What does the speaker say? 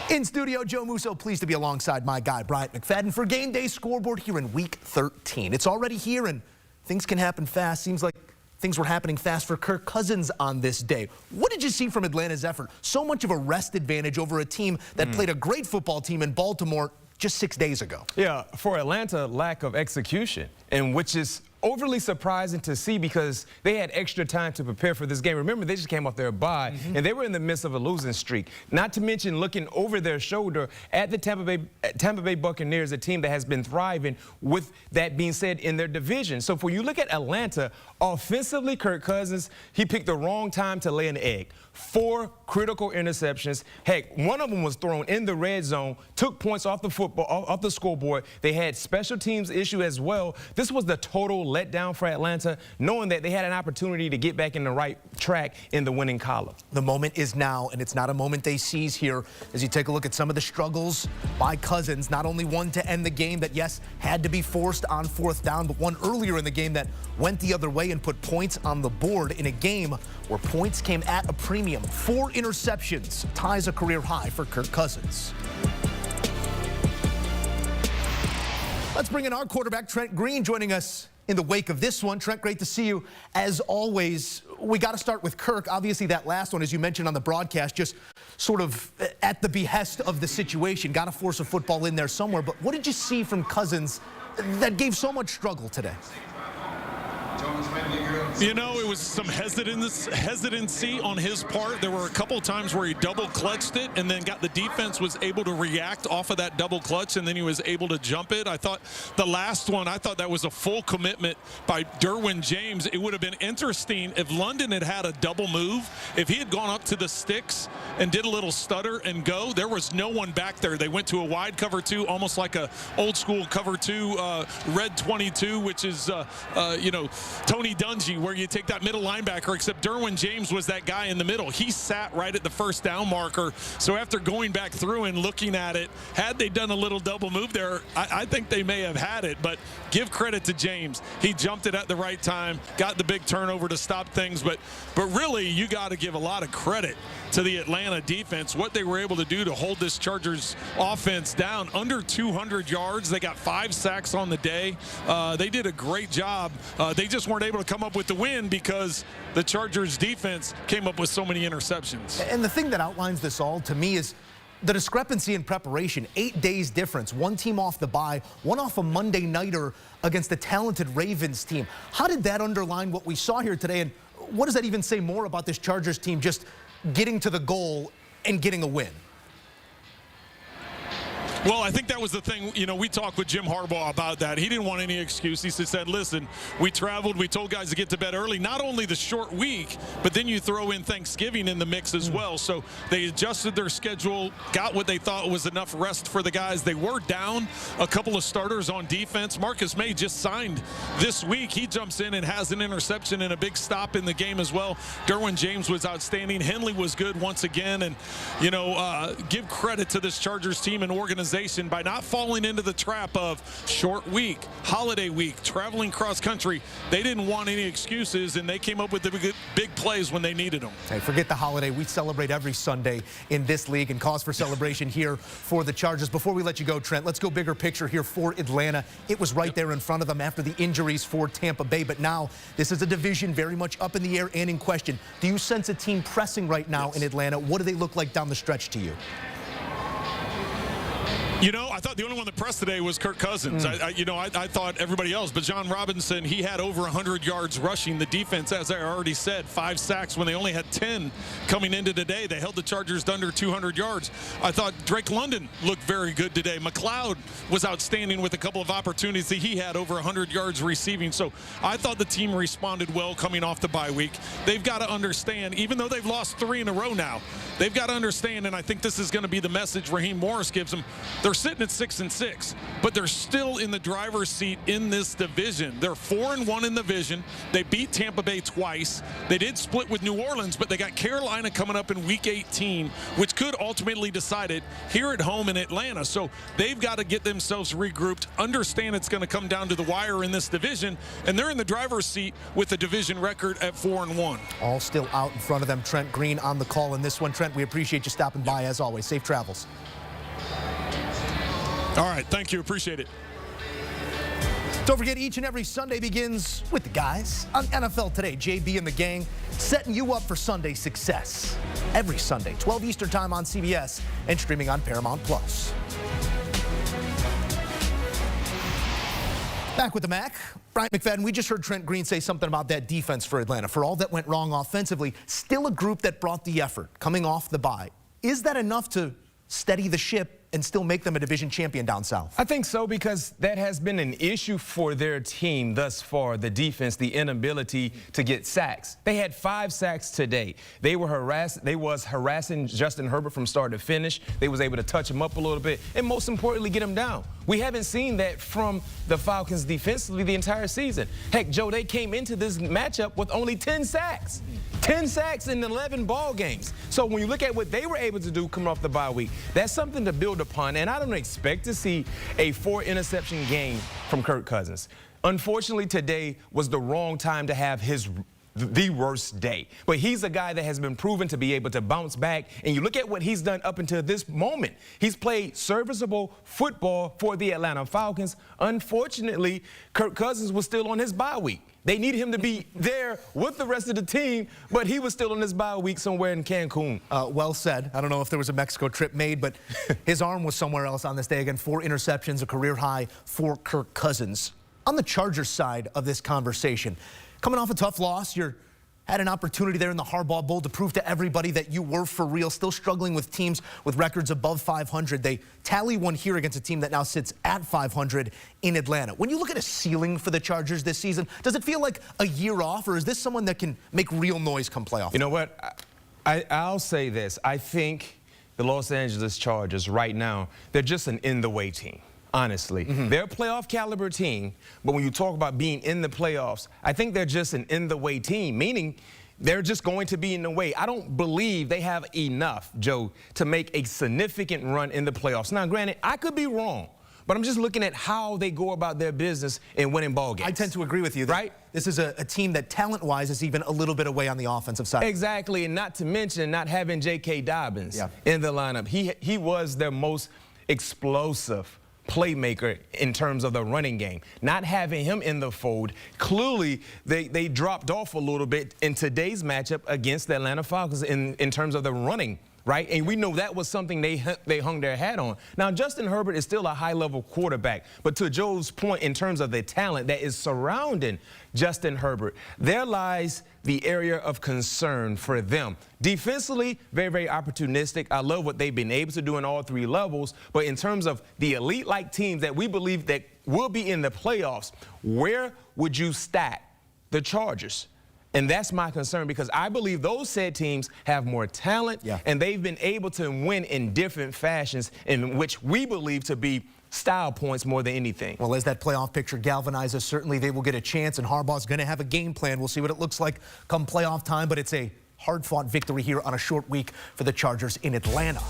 In studio, Joe Musso, pleased to be alongside my guy, Bryant McFadden, for Game Day Scoreboard here in Week 13. It's already here, and things can happen fast. Seems like things were happening fast for Kirk Cousins on this day. What did you see from Atlanta's effort? So much of a rest advantage over a team that played a great football team in Baltimore just 6 days ago. Yeah, for Atlanta, lack of execution, and which is overly surprising to see because they had extra time to prepare for this game. Remember, they just came off their bye, and they were in the midst of a losing streak. Not to mention looking over their shoulder at the Tampa Bay Buccaneers, a team that has been thriving, with that being said, in their division. So for you look at Atlanta, offensively, Kirk Cousins, he picked the wrong time to lay an egg. 4 critical interceptions. Heck, one of them was thrown in the red zone, took points off the off the scoreboard. They had special teams issue as well. This was the total letdown for Atlanta, knowing that they had an opportunity to get back in the right track in the winning column. The moment is now, and it's not a moment they seize here. As you take a look at some of the struggles by Cousins, not only one to end the game that, yes, had to be forced on 4th down, but one earlier in the game that went the other way and put points on the board in a game where points came at a premium. 4 interceptions, ties a career high for Kirk Cousins. Let's bring in our quarterback, Trent Green, joining us in the wake of this one. Trent, great to see you. As always, we got to start with Kirk. Obviously, that last one, as you mentioned on the broadcast, just sort of at the behest of the situation. Got to force a football in there somewhere. But what did you see from Cousins that gave so much struggle today? You know, it was some hesitancy on his part. There were a couple of times where he double clutched it and then the defense was able to react off of that double clutch, and then he was able to jump it. I thought the last one, I thought that was a full commitment by Derwin James. It would have been interesting if London had had a double move. If he had gone up to the sticks and did a little stutter and go, there was no one back there. They went to a wide cover 2, almost like a old school cover 2, red 22, which is, you know, Tony Dungy, where you take that middle linebacker, except Derwin James was that guy in the middle. He sat right at the 1st down marker. So after going back through and looking at it, had they done a little double move there, I think they may have had it. But give credit to James. He jumped it at the right time, got the big turnover to stop things. But really, you got to give a lot of credit to the Atlanta defense, what they were able to do to hold this Chargers offense down. Under 200 yards. They got 5 sacks on the day. They did a great job. They just weren't able to come up with the win because the Chargers defense came up with so many interceptions. And the thing that outlines this all to me is the discrepancy in preparation. 8 days difference. One team off the bye, one off a Monday nighter against the talented Ravens team. How did that underline what we saw here today? And what does that even say more about this Chargers team just getting to the goal and getting a win? Well, I think that was the thing. You know, we talked with Jim Harbaugh about that. He didn't want any excuse. He said, listen, we traveled. We told guys to get to bed early. Not only the short week, but then you throw in Thanksgiving in the mix as well. So they adjusted their schedule, got what they thought was enough rest for the guys. They were down a couple of starters on defense. Marcus May just signed this week. He jumps in and has an interception and a big stop in the game as well. Derwin James was outstanding. Henley was good once again. And, you know, give credit to this Chargers team and organization by not falling into the trap of short week, holiday week, traveling cross country. They didn't want any excuses, and they came up with the big plays when they needed them. Hey, forget the holiday. We celebrate every Sunday in this league, and cause for celebration here for the Chargers. Before we let you go, Trent, let's go bigger picture here for Atlanta. It was right there in front of them after the injuries for Tampa Bay, but now this is a division very much up in the air and in question. Do you sense a team pressing right now in Atlanta? What do they look like down the stretch to you? You know, I thought the only one that pressed today was Kirk Cousins. I thought everybody else, but John Robinson, he had over 100 yards rushing. The defense, as I already said, 5 sacks when they only had 10 coming into today. They held the Chargers to under 200 yards. I thought Drake London looked very good today. McLeod was outstanding with a couple of opportunities that he had over 100 yards receiving. So I thought the team responded well coming off the bye week. They've got to understand, even though they've lost 3 in a row now, they've got to understand, and I think this is going to be the message Raheem Morris gives them. They're sitting at 6-6, but they're still in the driver's seat in this division. They're 4-1 in the division. They beat Tampa Bay twice. They did split with New Orleans, but they got Carolina coming up in Week 18, which could ultimately decide it here at home in Atlanta. So they've got to get themselves regrouped, understand it's going to come down to the wire in this division, and they're in the driver's seat with a division record at 4-1. All still out in front of them. Trent Green on the call in this one. Trent, we appreciate you stopping by as always. Safe travels. All right, thank you. Appreciate it. Don't forget, each and every Sunday begins with the guys on NFL Today. JB and the gang setting you up for Sunday success. Every Sunday, 12 Eastern Time on CBS and streaming on Paramount+. Back with the Mac. Bryant, McFadden, we just heard Trent Green say something about that defense for Atlanta. For all that went wrong offensively, still a group that brought the effort coming off the bye. Is that enough to steady the ship and still make them a division champion down south? I think so, because that has been an issue for their team thus far, the defense, the inability to get sacks. They had 5 sacks today. They was harassing Justin Herbert from start to finish. They was able to touch him up a little bit, and most importantly, get him down. We haven't seen that from the Falcons defensively the entire season. Heck, Joe, they came into this matchup with only 10 sacks. 10 sacks in 11 ball games. So when you look at what they were able to do coming off the bye week, that's something to build upon, and I don't expect to see a 4-interception game from Kirk Cousins. Unfortunately, today was the wrong time to have the worst day. But he's a guy that has been proven to be able to bounce back, and you look at what he's done up until this moment. He's played serviceable football for the Atlanta Falcons. Unfortunately, Kirk Cousins was still on his bye week. They needed him to be there with the rest of the team, but he was still on his bye week somewhere in Cancun. Well said. I don't know if there was a Mexico trip made, but his arm was somewhere else on this day. Again, 4 interceptions, a career high for Kirk Cousins. On the Chargers side of this conversation, coming off a tough loss, you had an opportunity there in the Harbaugh Bowl to prove to everybody that you were for real, still struggling with teams with records above 500. They tally one here against a team that now sits at 500 in Atlanta. When you look at a ceiling for the Chargers this season, does it feel like a year off, or is this someone that can make real noise come playoff? You know what? I'll say this. I think the Los Angeles Chargers right now, they're just an in-the-way team. Honestly, they're a playoff caliber team, but when you talk about being in the playoffs, I think they're just an in-the-way team, meaning they're just going to be in the way. I don't believe they have enough, Joe, to make a significant run in the playoffs. Now, granted, I could be wrong, but I'm just looking at how they go about their business in winning ball games. I tend to agree with you. Right? This is a team that talent-wise is even a little bit away on the offensive side. Exactly, and not to mention not having J.K. Dobbins in the lineup. He was their most explosive playmaker in terms of the running game. Not having him in the fold, clearly they dropped off a little bit in today's matchup against the Atlanta Falcons in terms of the running, right? And we know that was something they hung their hat on. Now, Justin Herbert is still a high-level quarterback, but to Joe's point in terms of the talent that is surrounding Justin Herbert, there lies the area of concern for them. Defensively, very, very opportunistic. I love what they've been able to do in all 3 levels, but in terms of the elite-like teams that we believe that will be in the playoffs, where would you stack the Chargers? And that's my concern, because I believe those said teams have more talent, and they've been able to win in different fashions in which we believe to be style points more than anything. Well, as that playoff picture galvanizes, certainly they will get a chance, and Harbaugh's going to have a game plan. We'll see what it looks like come playoff time, but it's a hard-fought victory here on a short week for the Chargers in Atlanta.